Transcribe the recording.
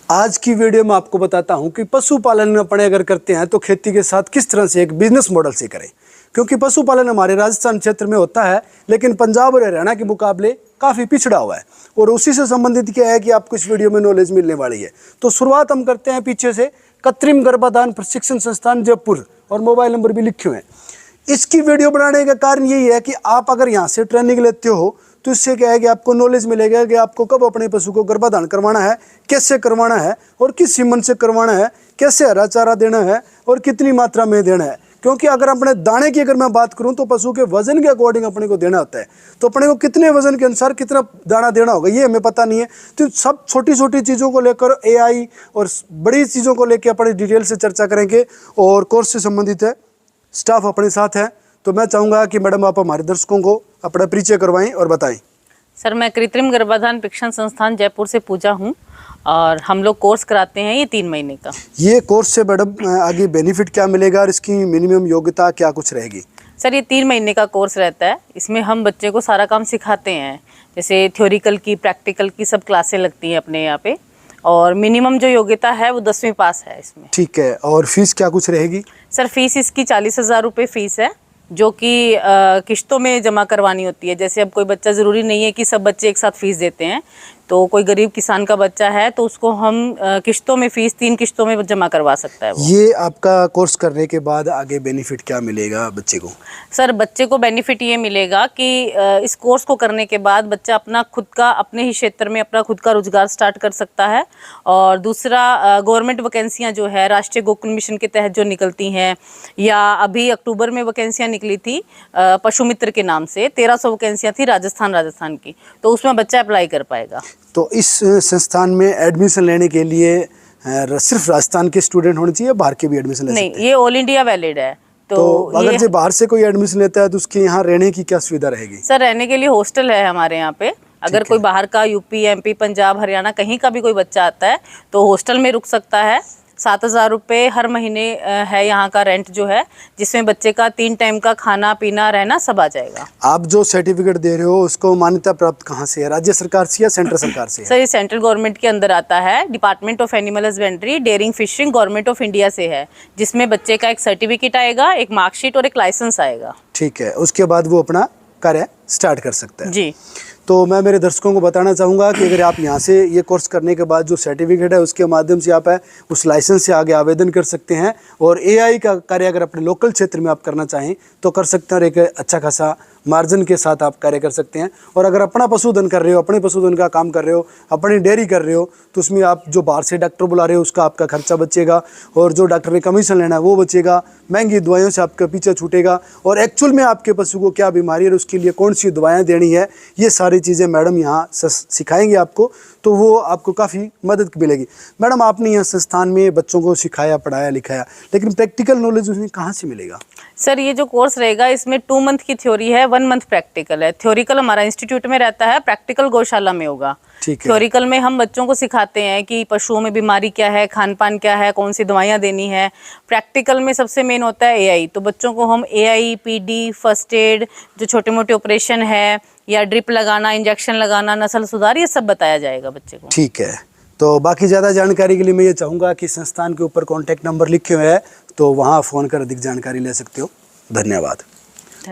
आज की वीडियो में आपको बताता हूं कि पशुपालन अपने अगर करते हैं तो खेती के साथ किस तरह से एक बिजनेस मॉडल से करें, क्योंकि पशुपालन हमारे राजस्थान क्षेत्र में होता है लेकिन पंजाब और हरियाणा के मुकाबले काफ़ी पिछड़ा हुआ है। और उसी से संबंधित क्या है कि आपको इस वीडियो में नॉलेज मिलने वाली है। तो शुरुआत हम करते हैं पीछे से। कृत्रिम गर्भाधान प्रशिक्षण संस्थान जयपुर, और मोबाइल नंबर भी लिखे हुए हैं। इसकी वीडियो बनाने का कारण यही है कि आप अगर यहाँ से ट्रेनिंग लेते हो तो इससे क्या है कि आपको नॉलेज मिलेगा कि आपको कब अपने पशु को गर्भाधान करवाना है, कैसे करवाना है और किस सीमन से करवाना है, कैसे हरा चारा देना है और कितनी मात्रा में देना है। क्योंकि अगर अपने दाने की अगर मैं बात करूं तो पशु के वजन के अकॉर्डिंग अपने को देना होता है। तो अपने को कितने वजन के अनुसार कितना दाना देना होगा ये हमें पता नहीं है। तो सब छोटी छोटी चीज़ों को लेकर एआई और बड़ी चीज़ों को लेकर अपने डिटेल से चर्चा करेंगे। और कोर्स से संबंधित है, स्टाफ अपने साथ है। तो मैं चाहूँगा कि मैडम आप हमारे दर्शकों को अपना परिचय करवाएं और बताएं। सर, मैं कृत्रिम गर्भाधान प्रशिक्षण संस्थान जयपुर से पूजा हूँ और हम लोग कोर्स कराते हैं ये 3 महीने का। ये कोर्स से मैडम आगे बेनिफिट क्या मिलेगा और इसकी मिनिमम योग्यता क्या कुछ रहेगी? सर, ये 3 महीने का कोर्स रहता है। इसमें हम बच्चे को सारा काम सिखाते हैं, जैसे थ्योरिकल की, प्रैक्टिकल की सब क्लासें लगती हैं अपने यहाँ पे। और मिनिमम जो योग्यता है वो 10वीं पास है इसमें। ठीक है। और फीस क्या कुछ रहेगी? सर, फीस इसकी 40,000 रुपये फीस है, जो कि किश्तों में जमा करवानी होती है। जैसे अब कोई बच्चा, ज़रूरी नहीं है कि सब बच्चे एक साथ फीस देते हैं। तो कोई गरीब किसान का बच्चा है तो उसको हम किश्तों में फीस 3 किश्तों में जमा करवा सकता है वो। ये आपका कोर्स करने के बाद आगे बेनिफिट क्या मिलेगा बच्चे को? सर, बच्चे को बेनिफिट ये मिलेगा कि इस कोर्स को करने के बाद बच्चा अपना खुद का, अपने ही क्षेत्र में अपना खुद का रोजगार स्टार्ट कर सकता है। और दूसरा, गवर्नमेंट वैकेंसियाँ जो है राष्ट्रीय गोकुल मिशन के तहत जो निकलती हैं, या अभी अक्टूबर में वैकेंसियाँ निकली थी पशु मित्र के नाम से, 1300 वैकेंसियाँ थी राजस्थान की। तो उसमें बच्चा अप्लाई कर पाएगा। तो इस संस्थान में एडमिशन लेने के लिए सिर्फ राजस्थान के स्टूडेंट होने चाहिए, बाहर के भी एडमिशन ले सकते हैं? नहीं, ये ऑल इंडिया वैलिड है। तो अगर जो बाहर से कोई एडमिशन लेता है तो उसके यहाँ रहने की क्या सुविधा रहेगी? सर, रहने के लिए हॉस्टल है हमारे यहाँ पे। अगर कोई बाहर का, यूपी, एमपी, पंजाब, हरियाणा कहीं का भी कोई बच्चा आता है तो हॉस्टल में रुक सकता है। 7,000 रुपये हर महीने है यहाँ का रेंट जो है, जिसमें बच्चे का 3 टाइम का खाना पीना रहना सब आ जाएगा। आप जो सर्टिफिकेट दे रहे हो उसको मान्यता प्राप्त कहाँ से है, राज्य सरकार से या सेंट्रल सरकार से है? सर, ये सेंट्रल गवर्नमेंट के अंदर आता है। Department of animal husbandry, dairying, fishing, government of India से है, जिसमें बच्चे का एक सर्टिफिकेट आएगा, एक मार्कशीट और एक लाइसेंस आएगा। ठीक है। उसके बाद वो अपना कार्य स्टार्ट कर सकता है। जी। तो मैं मेरे दर्शकों को बताना चाहूँगा कि अगर आप यहाँ से ये कोर्स करने के बाद जो सर्टिफिकेट है उसके माध्यम से आप है उस लाइसेंस से आगे आवेदन कर सकते हैं। और एआई का कार्य अगर अपने लोकल क्षेत्र में आप करना चाहें तो कर सकते हैं, और एक अच्छा खासा मार्जिन के साथ आप कार्य कर सकते हैं। और अगर अपना पशुधन कर रहे हो, अपने पशुधन का काम कर रहे हो, अपनी डेयरी कर रहे हो, तो उसमें आप जो बाहर से डॉक्टर बुला रहे हो उसका आपका खर्चा बचेगा, और जो डॉक्टर ने कमीशन लेना है वो बचेगा, महंगी दवाइयों से आपका पीछे छूटेगा, और एक्चुअल में आपके पशु को क्या बीमारी है और उसके लिए कौन सी दवाएँ देनी है, ये सारी चीज़ें मैडम यहाँ सिखाएंगे आपको। तो वो आपको काफ़ी मदद मिलेगी। मैडम, आपने यहाँ संस्थान में बच्चों को सिखाया, पढ़ाया, लिखाया, लेकिन प्रैक्टिकल नॉलेज उसमें कहाँ से मिलेगा? सर, ये जो कोर्स रहेगा इसमें 2 मंथ की थ्योरी है, 1 मंथ प्रैक्टिकल है। थ्योरिकल हमारा इंस्टीट्यूट में रहता है, प्रैक्टिकल गौशाला में होगा। ठीक है। थ्योरिकल में हम बच्चों को सिखाते हैं कि पशुओं में बीमारी क्या है, खान पान क्या है, कौन सी दवाइयाँ देनी है। प्रैक्टिकल में सबसे मेन होता है एआई। तो बच्चों को हम एआई, पीडी, फर्स्ट एड, जो छोटे मोटे ऑपरेशन है, या ड्रिप लगाना, इंजेक्शन लगाना, नस्ल सुधार, ये सब बताया जाएगा बच्चे को। ठीक है। तो बाकी ज़्यादा जानकारी के लिए मैं ये चाहूँगा कि संस्थान के ऊपर कॉन्टैक्ट नंबर लिखे हुए हैं, तो वहाँ फ़ोन कर अधिक जानकारी ले सकते हो। धन्यवाद।